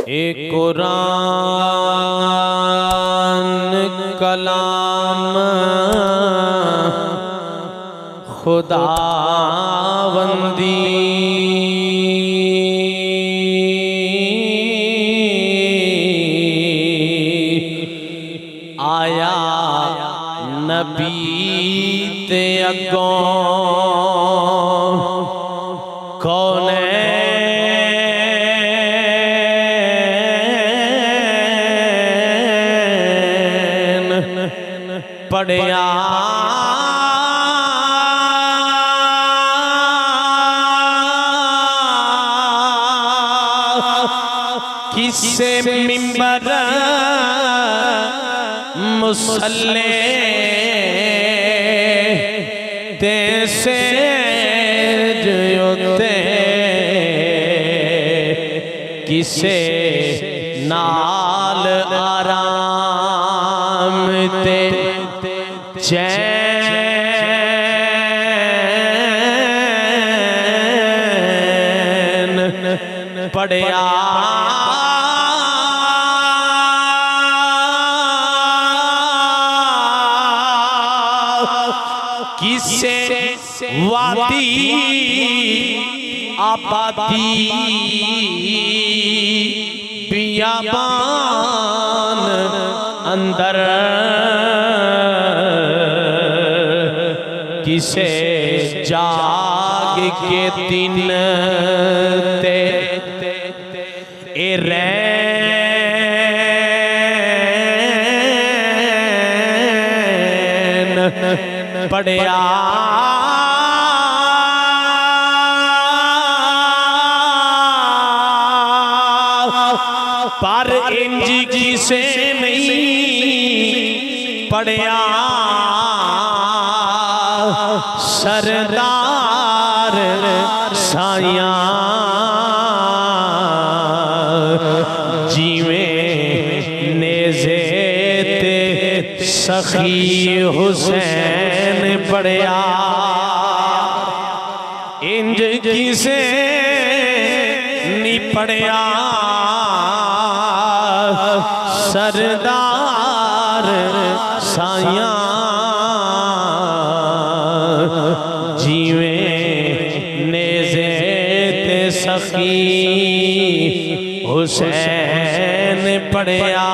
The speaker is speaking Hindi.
एक कुरान कलाम खुदावंदी आया नबी ते अगों कौने पढ़िया किसे मिंबर मुसल्ले तैसे जोते किसे नाल आराम ते चैन पढ़िया किसे वादी आबादी बियाबान अंदर किसे जाग के दिन ते ए रैन पढ़िया पर इंज किसे नहीं पढ़िया सरदार साया जिवें नेज़े ते सखी हुसैन पढ़िया इंज किसे नी पढ़िया सरदार साया जिवें नेज़े ते सखी हुसैन पढ़िया।